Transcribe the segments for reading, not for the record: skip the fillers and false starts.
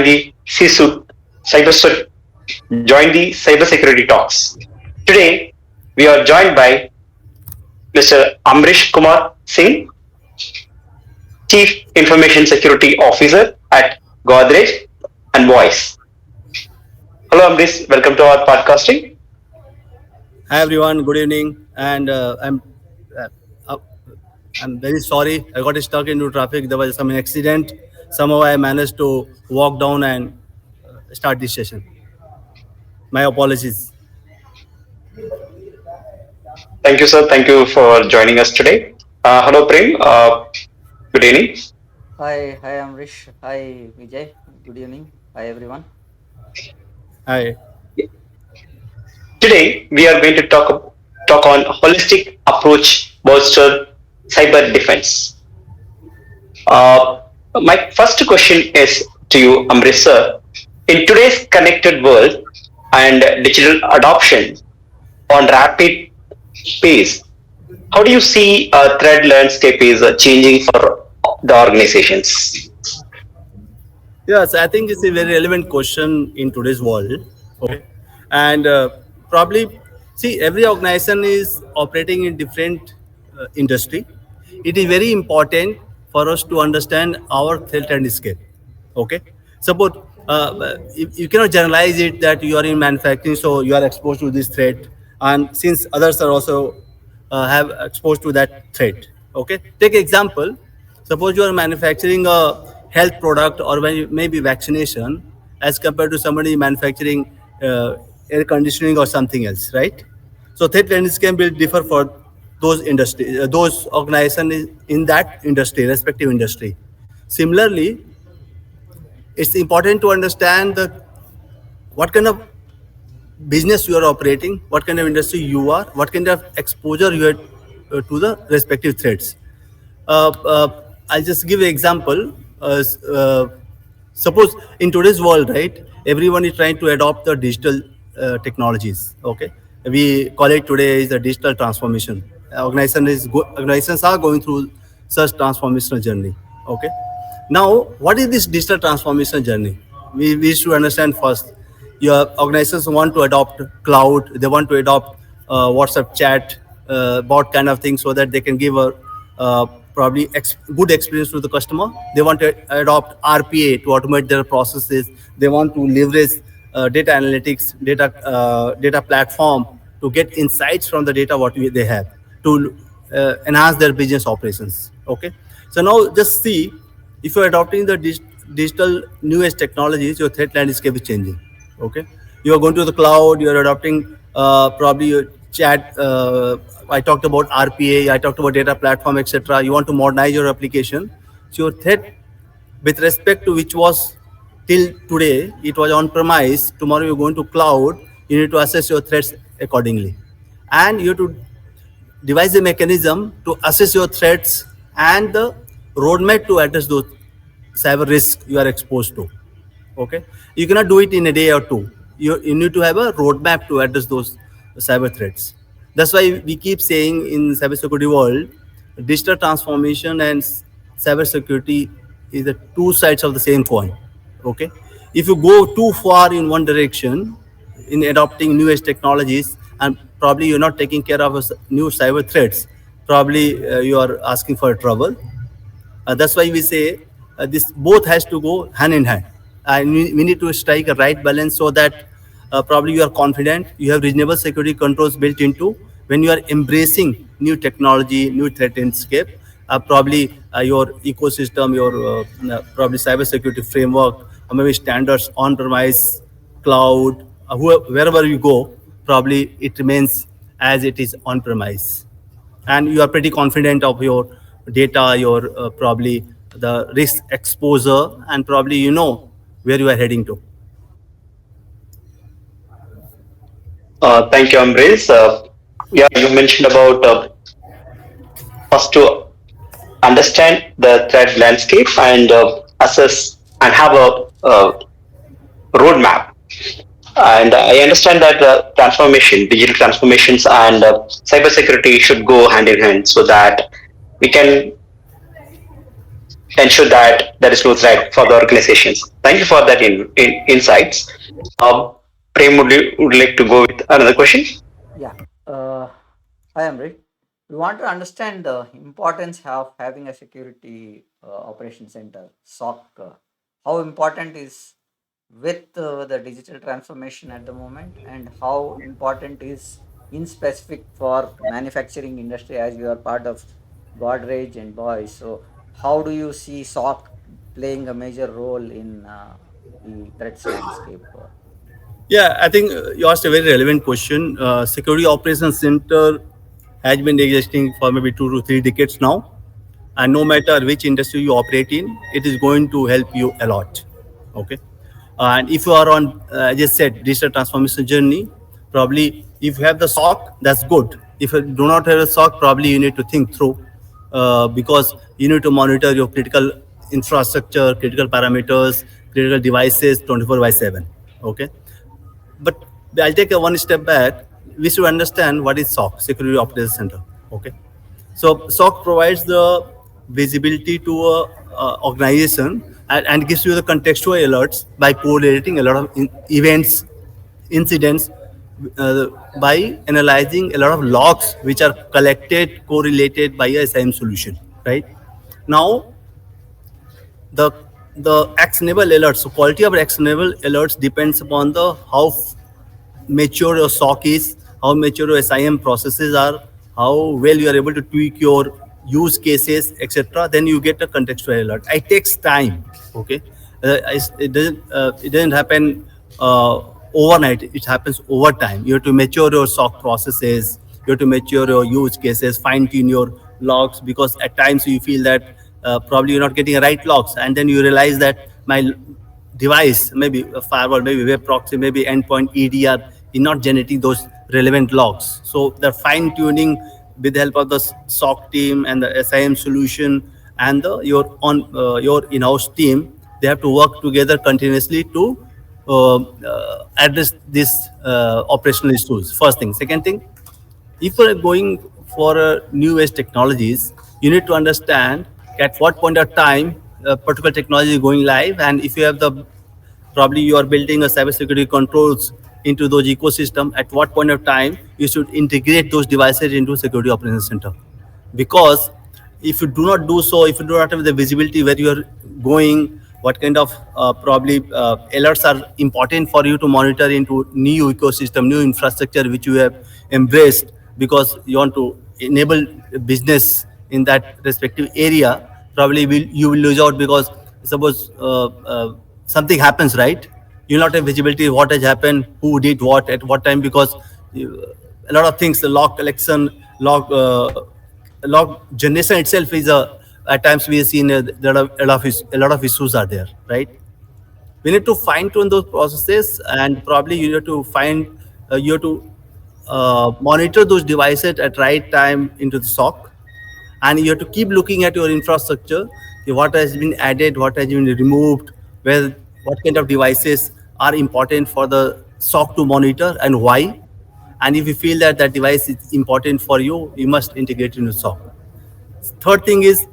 the cybersecurity talks. Today, we are joined by Mr. Amrish Kumar Singh, Chief Information Security Officer at Godrej and Voice. Hello, Amrish. Welcome to our podcasting. Hi everyone, good evening. And uh, uh, I'm very sorry. I got stuck into traffic. There was some accident. Somehow I managed to walk down and start this session. My apologies. Thank you, sir. Thank you for joining us today. Hello, Prem. Good evening. Hi, Amrish. Hi, Vijay. Good evening. Hi, everyone. Hi. Today, we are going to talk on holistic approach bolster cyber defense. My first question is to you, Amrish sir. In today's connected world and digital adoption on rapid pace, how do you see threat landscape is changing for the organizations? Yes, I think it's a very relevant question in today's world. Okay. And probably, see, every organization is operating in different industry. It is very important for us to understand our threat landscape. Okay. Suppose you cannot generalize it that you are in manufacturing, so you are exposed to this threat. And since others are also have exposed to that threat. Okay. Take example. Suppose you are manufacturing a health product or maybe vaccination as compared to somebody manufacturing air conditioning or something else, right? So threat landscape will differ for those industry, those organizations in that industry, respective industry. Similarly, it's important to understand the what kind of business you are operating, what kind of industry you are, what kind of exposure you have to the respective threats. I'll just give an example. Suppose in today's world, right, everyone is trying to adopt the digital technologies. Okay, we call it today is a digital transformation. Organizations are going through such transformational journey. Okay, now what is this digital transformation journey? We should understand first. Your organizations want to adopt cloud. They want to adopt WhatsApp chat, bot kind of thing, so that they can give a probably good experience to the customer. They want to adopt RPA to automate their processes. They want to leverage data analytics, data platform to get insights from the data they have to enhance their business operations. Okay, so now just see if you're adopting the digital newest technologies, your threat landscape is changing. Okay, you are going to the cloud. You are adopting probably your chat. I talked about RPA. I talked about data platform, etc. You want to modernize your application. So your threat, with respect to which was till today, it was on premise. Tomorrow you're going to cloud. You need to assess your threats accordingly, and you have to devise a mechanism to assess your threats and the roadmap to address those cyber risks you are exposed to. Okay, you cannot do it in a day or two. You need to have a roadmap to address those cyber threats. That's why we keep saying in cybersecurity world, digital transformation and cybersecurity is the two sides of the same coin. Okay, if you go too far in one direction in adopting newest technologies and probably you're not taking care of new cyber threats, probably you are asking for trouble. That's why we say this both has to go hand in hand, and we need to strike a right balance so that probably you are confident, you have reasonable security controls built into when you are embracing new technology, new threat landscape. Probably your ecosystem, your probably cyber security framework, or maybe standards on premise, cloud, wherever you go, probably it remains as it is on premise, and you are pretty confident of your data, your probably the risk exposure, and probably you know where you are heading to. Thank you, Amrish. Yeah, you mentioned about first to understand the threat landscape and assess and have a roadmap. And I understand that transformation, digital transformations, and cybersecurity should go hand in hand so that we can ensure that there is no threat for the organizations. Thank you for that insights. Uh, Prem, would like to go with another question? Yeah. Uh, Hi, Amrit. We want to understand the importance of having a security operation center, SOC. How important is with the digital transformation at the moment, and how important is in specific for manufacturing industry as you are part of Godrej and Boys. So, how do you see SOC playing a major role in the threats landscape? Yeah, I think you asked a very relevant question. Security Operations Center has been existing for maybe 2 to 3 decades now, and no matter which industry you operate in, it is going to help you a lot. Okay, and if you are on, as I said, digital transformation journey, probably if you have the SOC, that's good. If you do not have a SOC, probably you need to think through, because you need to monitor your critical infrastructure, critical parameters, critical devices 24/7. Okay, but I'll take a one step back. We should understand what is SOC, Security Operations Center. Okay, so SOC provides the visibility to a organization, and gives you the contextual alerts by correlating a lot of events, incidents, uh, by analyzing a lot of logs which are collected, correlated by a SIM solution. Right now, the actionable alerts, so quality of actionable alerts depends upon the how mature your SOC is, how mature your SIM processes are, how well you are able to tweak your use cases, etc. Then you get a contextual alert. It takes time. Okay, it doesn't happen overnight. It happens over time. You have to mature your SOC processes. You have to mature your use cases, fine tune your logs, because at times you feel that probably you're not getting the right logs, and then you realize that my device, maybe a firewall, maybe web proxy, maybe endpoint EDR, is not generating those relevant logs. So the fine tuning with the help of the SOC team and the SIM solution and your in-house team, they have to work together continuously to address these operational issues. First thing. Second thing, if you're going for new age technologies, you need to understand at what point of time a particular technology is going live, and if you have the, probably you are building a cybersecurity controls into those ecosystem, at what point of time you should integrate those devices into security operations center. Because if you do not do so, if you do not have the visibility where you are going, what kind of probably alerts are important for you to monitor into new ecosystem, new infrastructure which you have embraced, because you want to enable business in that respective area, probably you will lose out, because suppose something happens, right? You'll not have visibility what has happened, who did what at what time, because a lot of things, the log collection, log generation itself is a, at times we have seen a lot of issues are there, right? We need to fine tune those processes, and probably you have to you have to monitor those devices at right time into the SOC, and you have to keep looking at your infrastructure, what has been added, what has been removed, where what kind of devices are important for the SOC to monitor and why. And if you feel that that device is important for you, you must integrate into SOC. Third thing is,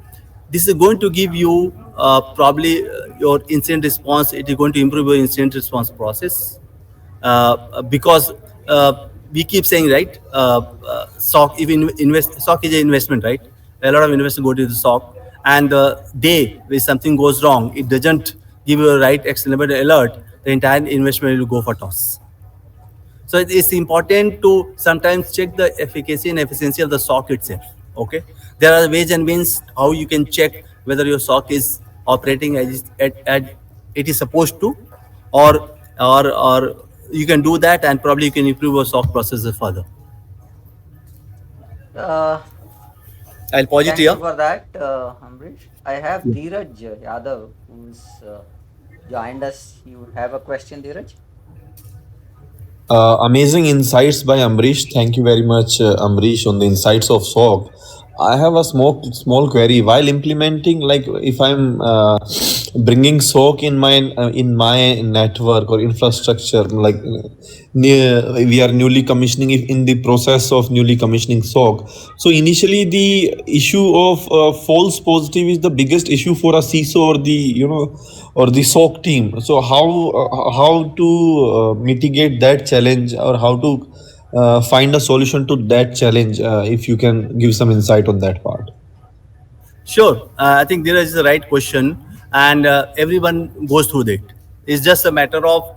this is going to give you probably your incident response. It is going to improve your incident response process, because we keep saying, right, SOC, even SOC is an investment, right? A lot of investors go to the SOC, and the day when something goes wrong, it doesn't give you a right actionable alert, the entire investment will go for toss. So it's important to sometimes check the efficacy and efficiency of the SOC itself. Okay, there are ways and means how you can check whether your SOC is operating as it is supposed to, or or you can do that, and probably you can improve your SOC processes further. Uh, I'll pause it Thank here. you for that, Amrish. I have Dheeraj Yadav who's joined us. You have a question, Dheeraj? Amazing insights by Amrish. Thank you very much, Amrish, on the insights of SOG. I have a small query while implementing. Like if I'm bringing SOC in my network or infrastructure, like we are newly commissioning in the process of newly commissioning SOC. So initially, the issue of false positive is the biggest issue for a CISO or the or the SOC team. So how to mitigate that challenge, or how to find a solution to that challenge, if you can give some insight on that part. Sure. I think there is the right question, and everyone goes through it. It's just a matter of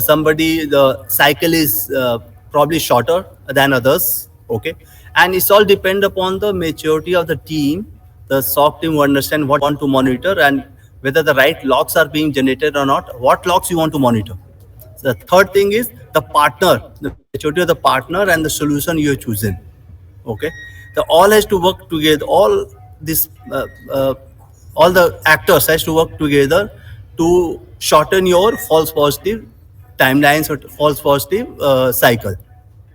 somebody, the cycle is probably shorter than others, okay? And it's all depend upon the maturity of the team, the SOC team who understand what want to monitor and whether the right logs are being generated or not, what logs you want to monitor. The third thing is the partner, the maturity of the partner and the solution you have chosen. Okay, the all has to work together. This, uh, all the actors has to work together to shorten your false positive timelines or false positive cycle.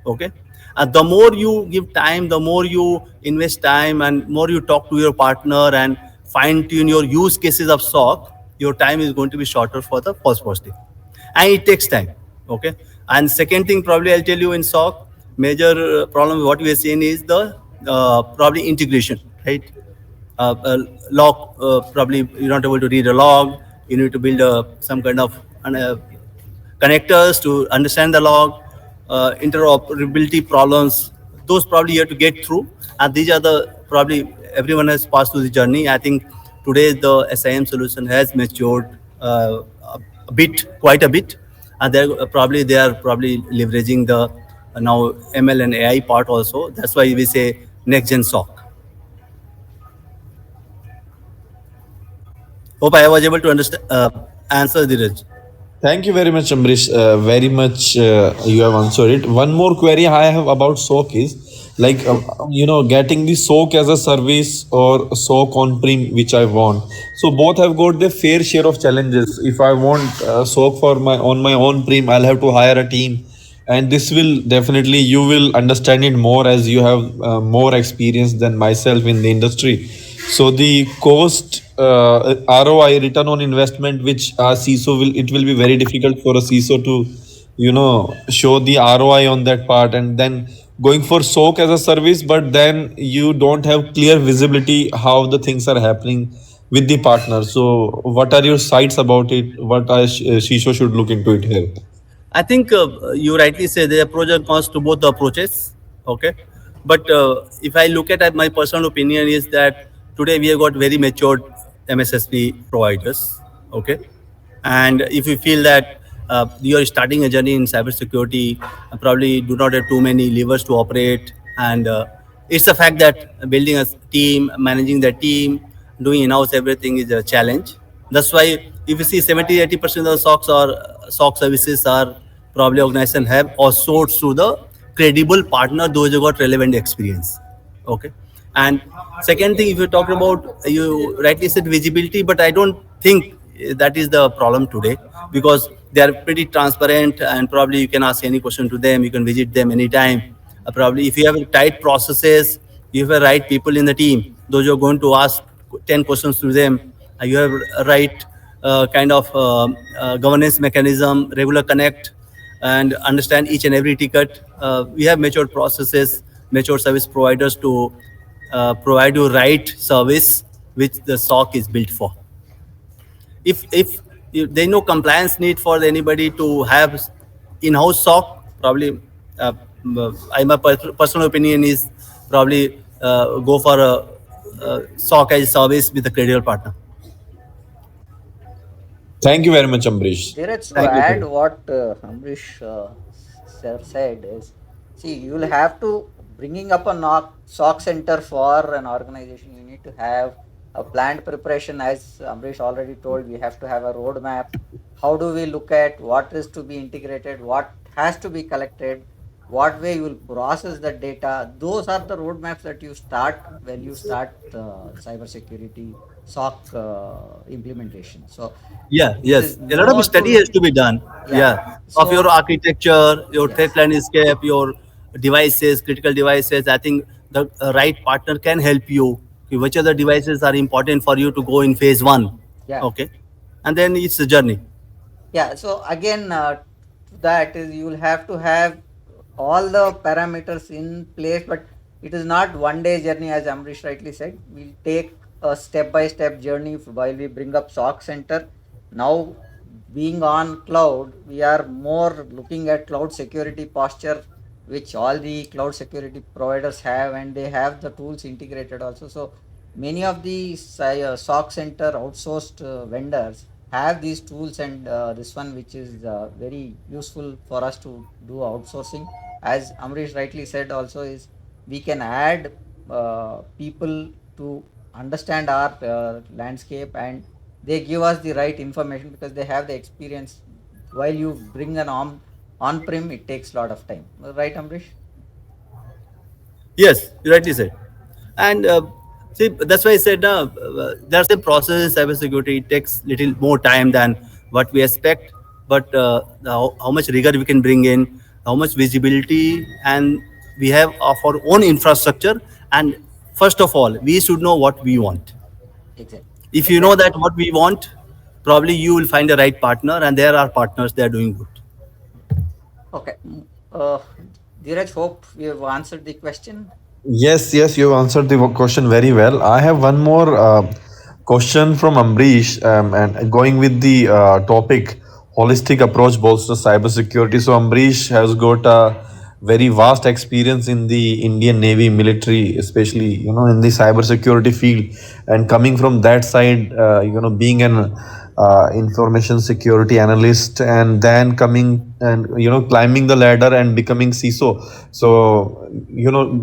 Okay, and the more you give time, the more you invest time, and more you talk to your partner and fine tune your use cases of SOC, your time is going to be shorter for the false positive, and it takes time. Okay, and second thing probably I'll tell you in SOC, major problem what we are seeing is the probably integration, right? Log, probably you're not able to read a log. You need to build some kind of connectors to understand the log, interoperability problems. Those probably you have to get through, and these are the probably everyone has passed through the journey. I think today the SIM solution has matured a bit, quite a bit, and they are probably leveraging the now ML and AI part also. That's why we say next gen SOC. Hope I was able to understand answer Dheeraj. Thank you very much, Ambrish. Very much you have answered it. One more query I have about SOC is like getting the SOC as a service or SOC on prem, which I want. So both have got their fair share of challenges. If I want SOC for my own prem, I'll have to hire a team, and this will definitely, you will understand it more as you have more experience than myself in the industry. So the cost, ROI, return on investment, which CISO will, it will be very difficult for a CISO to show the ROI on that part, and then going for SOC as a service, but then you don't have clear visibility how the things are happening with the partner. So what are your sights about it? What CISO should look into it here? I think you rightly say there are pros and cons to both the approaches. Okay, but if I look at my personal opinion is that today we have got very matured MSSP providers. Okay, and if you feel that you are starting a journey in cybersecurity, probably do not have too many levers to operate, and it's a fact that building a team, managing the team, doing in-house everything is a challenge. That's why if you see 70-80% of the SOC services are probably organization have outsourced to the credible partner, those who got relevant experience. Okay. And second thing, if you talk about, you rightly said visibility, but I don't think that is the problem today, because they are pretty transparent and probably you can ask any question to them, you can visit them anytime. Probably if you have tight processes, you have the right people in the team, those who are going to ask 10 questions to them, you have a right kind of governance mechanism, regular connect, and understand each and every ticket. We have matured processes, mature service providers to provide you right service which the SOC is built for. If there is no compliance need for anybody to have in-house SOC, probably my personal opinion is probably go for a SOC as a service with a credible partner. Thank you very much, Ambrish. Dheeraj, to Thank you, add sir. what Amrish sir said is, see, you will have to bringing up a SOC center for an organization. You need to have a planned preparation, as Amrish already told. We have to have a roadmap. How do we look at what is to be integrated, what has to be collected, what way you will process the data? Those are the roadmaps that you start when you start cybersecurity SOC implementation. So Yeah, it yes. is A lot of more to study has look, to be done. yeah. Yeah, of your So architecture, your threat yes, landscape, your devices, critical devices. I think the right partner can help you. Okay, which other devices are important for you to go in phase one? Yeah. Okay, and then it's a journey. Yeah, so again, to that is you will have to have all the parameters in place, but it is not one day journey, as Amrish rightly said. We'll take a step by step journey while we bring up SOC Center. Now, being on cloud, we are more looking at cloud security posture, which all the cloud security providers have, and they have the tools integrated also. So, many of the SOC Center outsourced vendors have these tools, and this one which is very useful for us to do outsourcing. As Amrish rightly said also, is we can add people to understand our landscape, and they give us the right information because they have the experience. While you bring an on-prem, it takes a lot of time, right, Amrish? Yes, you rightly said. And see, that's why I said there are some processes in cybersecurity. It takes little more time than what we expect, but how much rigor we can bring in, how much visibility, and we have of our own infrastructure. And first of all, we should know what we want. Exactly. If you know Exactly. that what we want, probably you will find the right partner, and there are partners they are doing good. Okay. Dheeraj, hope we have answered the question. Yes, yes, you answered the question very well. I have one more question from Ambrish, and going with the topic holistic approach bolsters cybersecurity. So Ambrish has got a very vast experience in the Indian Navy military, especially in the cybersecurity field, and coming from that side, being an information security analyst, and then coming and climbing the ladder and becoming CISO. So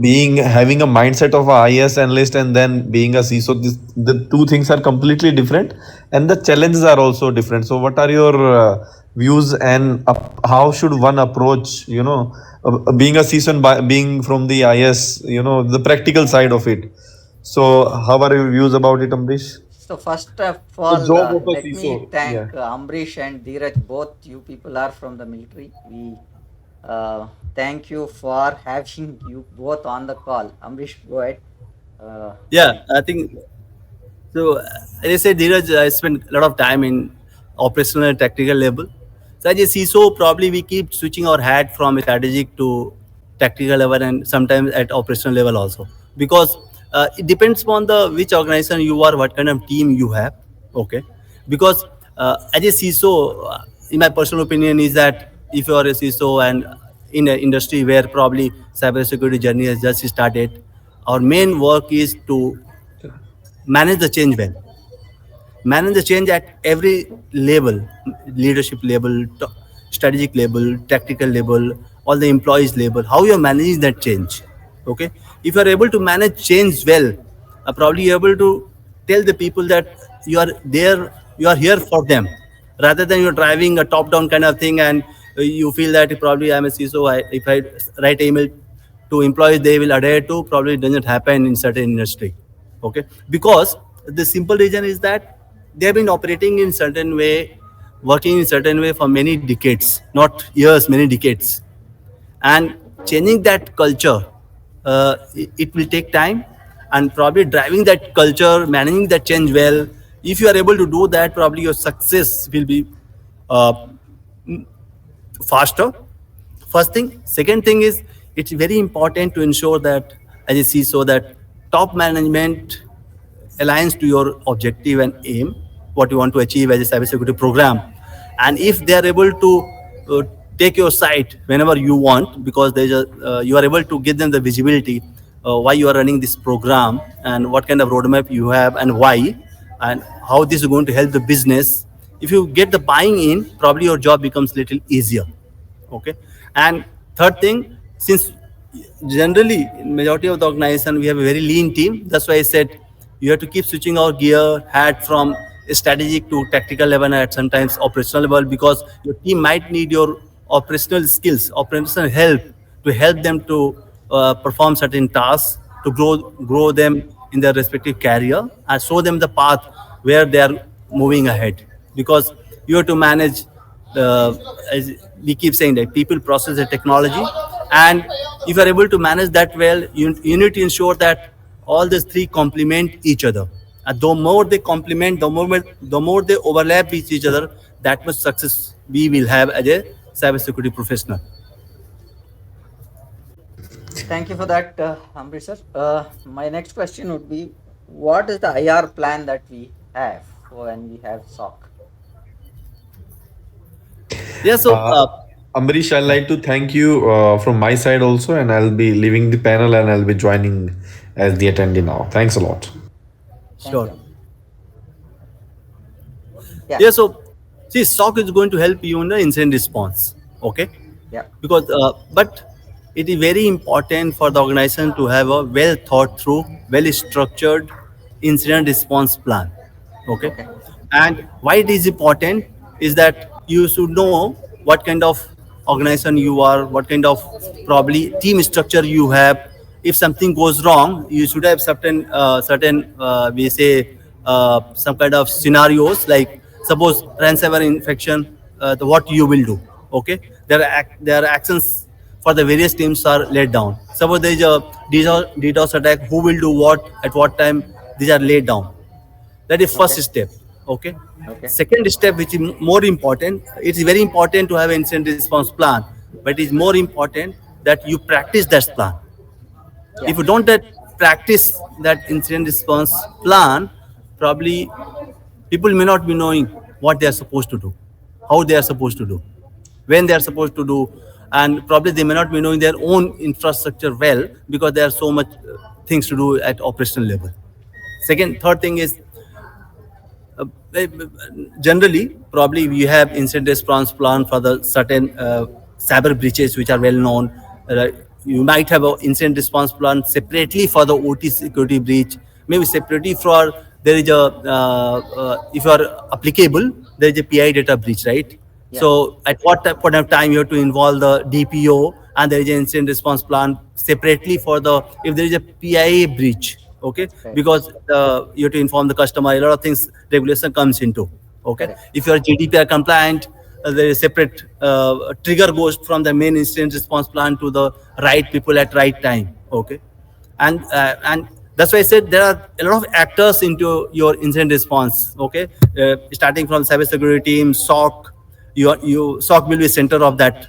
being having a mindset of a IS analyst and then being a CISO, the two things are completely different, and the challenges are also different. So what are your views, and how should one approach being a CISO and being from the IS, the practical side of it? So how are your views about it, Amrish? So first of The all, job of a let me CISO. Yeah. thank Ambrish and Dheeraj. Both you people are from the military. We thank you for having you both on the call. Ambrish, go ahead. Uh, Yeah, I think so. As I said, Dheeraj, I spent a lot of time in operational and tactical level. So as a CISO, probably we keep switching our hat from strategic to tactical level, and sometimes at operational level also. Because it depends on the which organization you are, what kind of team you have. Okay. Because as a CISO, in my personal opinion, is that if you are a CISO and in an industry where probably cybersecurity journey has just started, our main work is to manage the change well, manage the change at every level, leadership level, strategic level, tactical level, all the employees level, how you are managing that change. Okay, if you are able to manage change well, probably you're able to tell the people that you are there, you are here for them, rather than you're driving a top down kind of thing, and you feel that probably I'm a CISO, if I write email to employees they will adhere to, probably it doesn't happen in certain industry. Okay, because the simple reason is that they have been operating in certain way, working in certain way for many decades, not years, many decades, and changing that culture, it will take time, and probably driving that culture, managing that change well. If you are able to do that, probably your success will be uh, faster. First thing. Second thing is it's very important to ensure that as you see, so that top management aligns to your objective and aim, what you want to achieve as a cybersecurity program. And if they are able to take your site whenever you want, because you are able to give them the visibility why you are running this program and what kind of roadmap you have and why, and how this is going to help the business. If you get the buying in, probably your job becomes little easier. Okay, and third thing, since generally in majority of the organization we have a very lean team, that's why I said you have to keep switching our gear hat from strategic to tactical level and at sometimes operational level, because your team might need your operational skills, operational help, to help them to perform certain tasks, to grow them in their respective career and show them the path where they are moving ahead. Because you have to manage, as we keep saying, that people, process, and technology. And if you are able to manage that well, you need to ensure that all these three complement each other. And the more they complement, the more they overlap with each other, that much success we will have as a cybersecurity professional. Thank you for that, Amrit sir. My next question would be, what is the IR plan that we have when we have SOC? Yeah, so Amrish, I'd like to thank you from my side also, and I'll be leaving the panel and I'll be joining as the attendee now. Thanks a lot. Thank sure. you, Amrit. Yeah, Yeah, so see, SOC is going to help you in the incident response. Okay, yeah, because but it is very important for the organization to have a well thought through, well structured incident response plan. Okay, okay, and why it is important is that you should know what kind of organization you are, what kind of probably team structure you have. If something goes wrong, you should have certain we say some kind of scenarios, like suppose ransomware infection, what you will do. Okay, there are actions for the various teams are laid down. Suppose there is a DDoS attack, who will do what at what time, these are laid down. That is okay, first step. Okay, okay, second step, which is more important, it is very important to have an incident response plan, but it is more important that you practice that plan. yeah, If you don't practice that incident response plan, probably people may not be knowing what they are supposed to do, how they are supposed to do, when they are supposed to do, and probably they may not be knowing their own infrastructure well, because there are so much things to do at operational level. Third thing is, uh, eh, generally, probably we have incident response plan for the certain cyber breaches which are well known. Uh, you might have an incident response plan separately for the OT security breach, maybe separately for there is a if you are applicable, there is a PI data breach, right? yeah, So at what point of time you have to involve the DPO, and there is an incident response plan separately for the if there is a PIA breach. Okay, right, because you have to inform the customer. A lot of things regulation comes into. Okay, correct, if you are GDPR compliant, there is separate trigger goes from the main incident response plan to the right people at right time. Okay, and that's why I said there are a lot of actors into your incident response. Okay, starting from cybersecurity team, SOC. You SOC will be center of that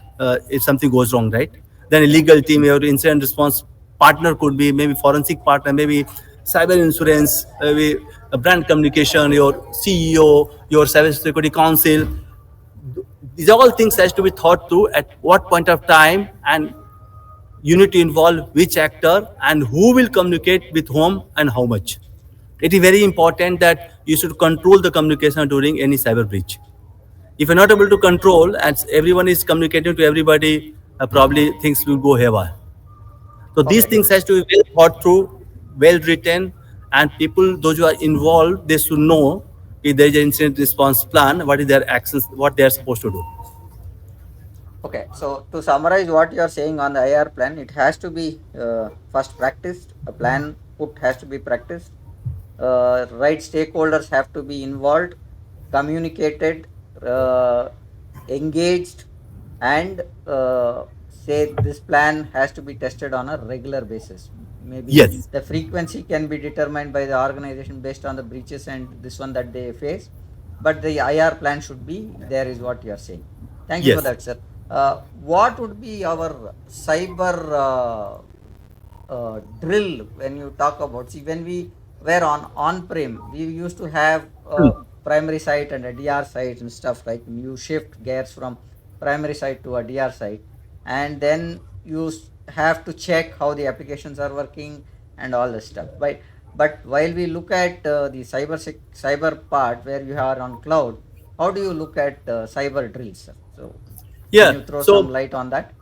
if something goes wrong, right? Then a yeah, legal team, your incident response partner could be maybe forensic partner, maybe cyber insurance, maybe a brand communication, your CEO, your cybersecurity council. These all things has to be thought through at what point of time, and you need to involve which actor and who will communicate with whom and how much. It is very important that you should control the communication during any cyber breach. If you're not able to control and everyone is communicating to everybody, probably things will go haywire. So these okay, things has to be well thought through, well written, and people, those who are involved, they should know if there is an incident response plan, what is their actions, what they are supposed to do. okay. So to summarize what you are saying on the IR plan, it has to be first practiced. A plan put has to be practiced. Right stakeholders have to be involved, communicated, uh, engaged, and say this plan has to be tested on a regular basis. Maybe Yes, the frequency can be determined by the organization based on the breaches and this one that they face, but the IR plan should be there, is what you are saying. Thank you for yes. that, sir. What would be our cyber drill when you talk about, see, when we were on-prem, we used to have a primary site and a DR site and stuff, like you shift gears from primary site to a DR site, and then you have to check how the applications are working and all this stuff. But while we look at the cyber part where you are on cloud, how do you look at cyber drills, sir? So can Yeah. you throw some So light on that?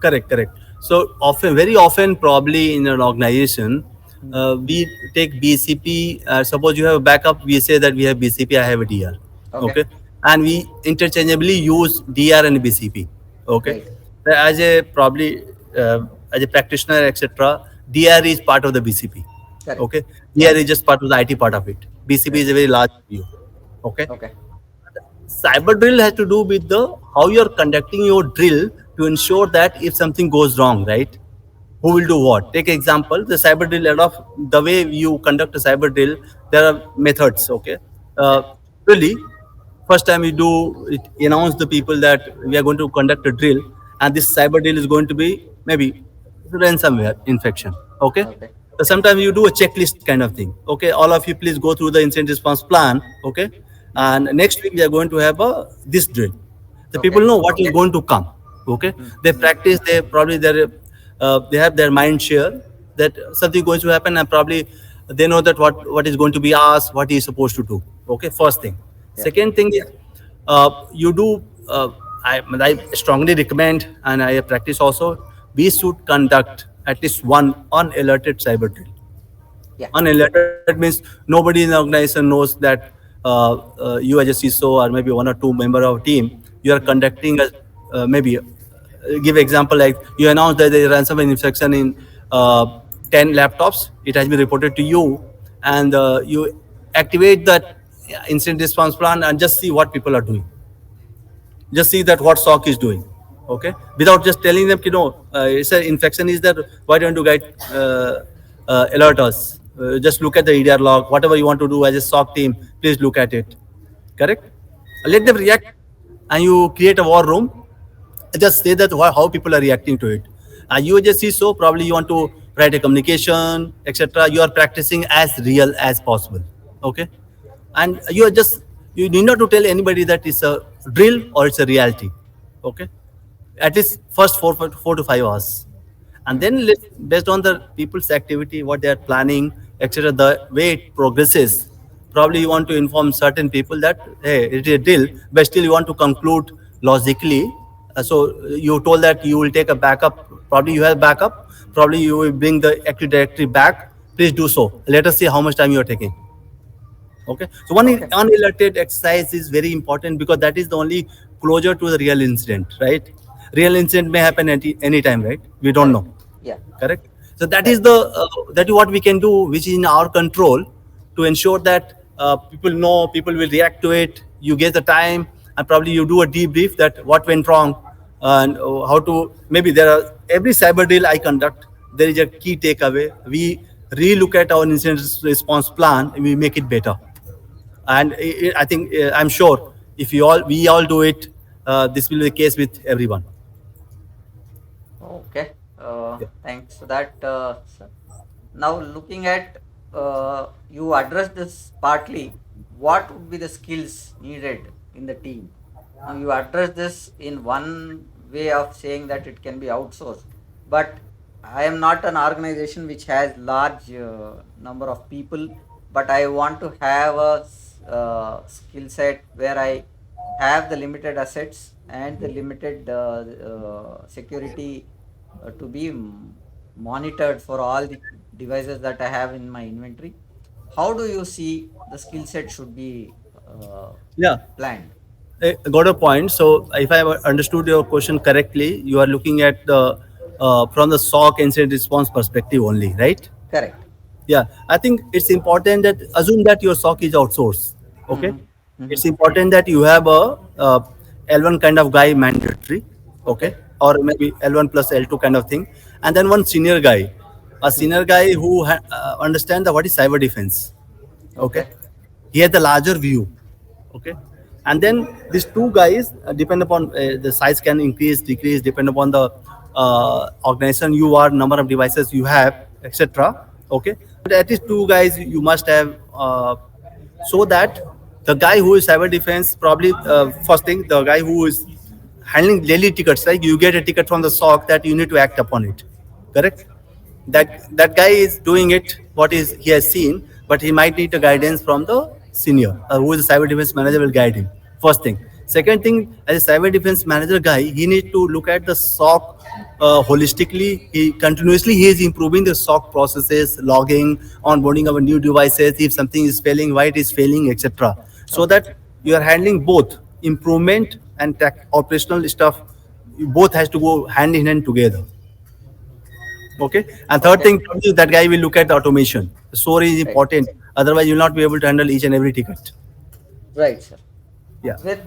correct, correct. So often, very often, probably in an organization, Hmm. we take BCP. Suppose you have a backup, we say that we have BCP, I have a DR. Okay, Okay, and we interchangeably use DR and BCP. Okay, right, so as a practitioner, etc. DR is part of the BCP. correct, Okay, yeah, DR is just part of the IT part of it. BCP right, is a very large view. Okay, okay, cyber drill has to do with the how you're conducting your drill to ensure that if something goes wrong, right, who will do what. Take example, the cyber drill. Of the way you conduct a cyber drill, there are methods. Okay, uh, Okay. really, first time you do it, announce the people that we are going to conduct a drill, and this cyber drill is going to be maybe ransomware infection. Okay, Okay. so sometimes you do a checklist kind of thing. Okay, all of you please go through the incident response plan. Okay, Mm-hmm. and next week we are going to have a this drill. The people Okay. know what is going to come. Okay, they Mm-hmm. practice. They have their mind share that something going to happen, and probably they know that what is going to be asked, what he is supposed to do. Okay, first thing. Yeah. Second thing is you do. I strongly recommend, and I practice also. We should conduct at least one unalerted cyber drill. Yeah. Unalerted means nobody in the organization knows that you as a CISO or maybe one or two member of team, you are Mm-hmm. conducting a maybe give example like you announce that there is ransomware infection in 10 laptops. It has been reported to you, and you activate that incident response plan and just see what people are doing. Just see that what SOC is doing. Okay, without just telling them, it's an infection is there. Why don't you guys alert us? Just look at the EDR log. Whatever you want to do as a SOC team, please look at it. Correct. Let them react, and you create a war room. Just say that how people are reacting to it. You just see, so probably you want to write a communication, etc. You are practicing as real as possible. Okay, and you need not to tell anybody that it's a drill or it's a reality. Okay, at least first 4 to 5 hours, and Mm-hmm. then based on the people's activity, what they are planning, etc., the way it progresses, probably you want to inform certain people that hey, it is a deal, but still you want to conclude logically. So you told that you will take a backup, probably you have backup, probably you will bring the active directory back. Please do so. Let us see how much time you are taking. Okay, so one Okay. unalerted exercise is very important because that is the only closure to the real incident, right? Real incident may happen at any time, right? We don't know. Correct. Yeah. Correct. So that is Right. that is what we can do, which is in our control, to ensure that people know, people will react to it. You get the time, and probably you do a debrief that what went wrong, and how to, maybe there are every cyber deal I conduct. There is a key takeaway. We relook at our incident response plan and we make it better. And I think I'm sure if we all do it, this will be the case with everyone. Okay. Yeah. Thanks for that, sir. Now, looking at you address this partly, what would be the skills needed in the team? Now, you address this in one way of saying that it can be outsourced, but I am not an organization which has large number of people, but I want to have a skill set where I have the limited assets and the limited security to be monitored for all the devices that I have in my inventory. How do you see the skill set should be Yeah. planned? Got a point. So, if I have understood your question correctly, you are looking at the from the SOC incident response perspective only, right? Correct. Yeah, I think it's important that assume that your SOC is outsourced. Okay, Mm-hmm. Mm-hmm. it's important that you have a L1 kind of guy mandatory. Okay, Okay. or maybe L1 plus L2 kind of thing, and then one senior guy, a Mm-hmm. senior guy who understand the what is cyber defense. Okay, Okay. he has the larger view. Okay, and then these two guys depend upon the size can increase decrease depend upon the organization you are, number of devices you have, etc. Okay, but at least two guys you must have, so that the guy who is cyber defense, probably first thing, the guy who is handling daily tickets, like you get a ticket from the SOC that you need to act upon it. Correct. That guy is doing it what is he has seen, but he might need a guidance from the senior, who is the cyber defense manager, will guide him. First thing. Second thing, as a cyber defense manager guy, he needs to look at the SOC holistically. He is improving the SOC processes, logging, onboarding our new devices, if something is failing, why it is failing, etc. So Okay. that you are handling both improvement and operational stuff. Both has to go hand in hand together. Okay. And third Okay. thing, probably that guy will look at the automation. The story is Right. important. Otherwise, you'll not be able to handle each and every ticket. Right, sir. Yeah. With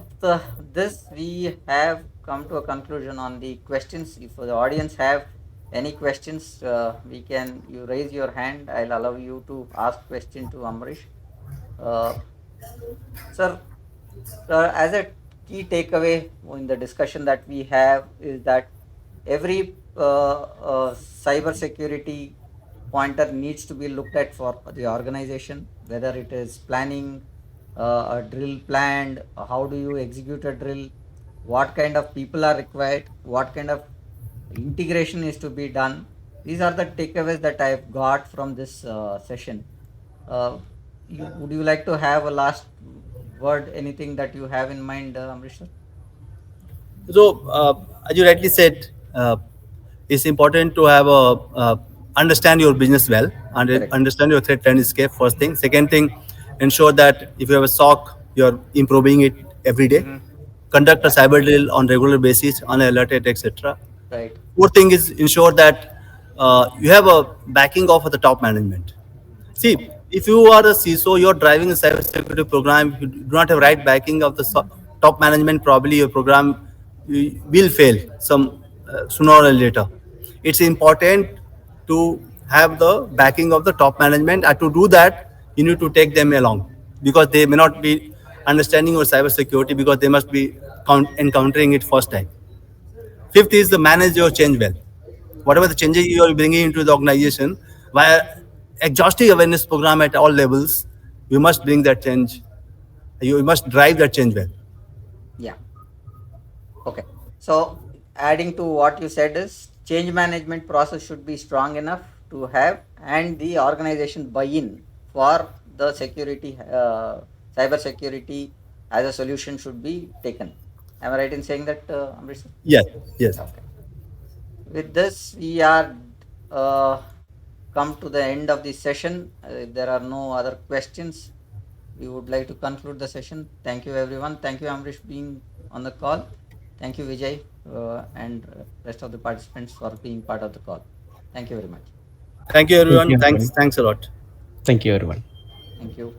this, we have come to a conclusion on the questions. If the audience have any questions, we can, you raise your hand. I'll allow you to ask question to Amrish. Uh, Sir, as a key takeaway in the discussion that we have is that every cyber security pointer needs to be looked at for the organization, whether it is planning a drill planned, how do you execute a drill, what kind of people are required, what kind of integration is to be done. These are the takeaways that I've got from this session. uh, would you like to have a last word, anything that you have in mind, Amrish sir? So, as you rightly said, it's important to have a understand your business well and Correct. understand your threat landscape. First thing. Second thing, ensure that if you have a SOC, you're improving it every day. Mm-hmm. Conduct a Yeah. cyber drill on regular basis, on alerted, etc. Right. Fourth thing is ensure that you have a backing of the top management. See, if you are a CISO, you're driving a cybersecurity program, you do not have right backing of the top management, probably your program will fail some sooner or later. It's important to have the backing of the top management, and to do that, you need to take them along, because they may not be understanding your cybersecurity, because they must be encountering it first time. Fifth is the manage your change well. Whatever the changes you are bringing into the organization, via exhaustive awareness program at all levels, you must bring that change. You must drive that change well. Yeah. Okay. So adding to what you said is change management process should be strong enough to have, and the organization buy-in for the security, cyber security as a solution should be taken. Am I right in saying that, Amrish sir? Yes, yes. Okay. With this, we are uh, come to the end of the session. If there are no other questions, we would like to conclude the session. Thank you, everyone. Thank you, Amrish, being on the call. Thank you, Vijay, and rest of the participants for being part of the call. Thank you very much. Thank you, Thank everyone. you, Thanks. everyone. Thanks a lot. Thank you, everyone. Thank you.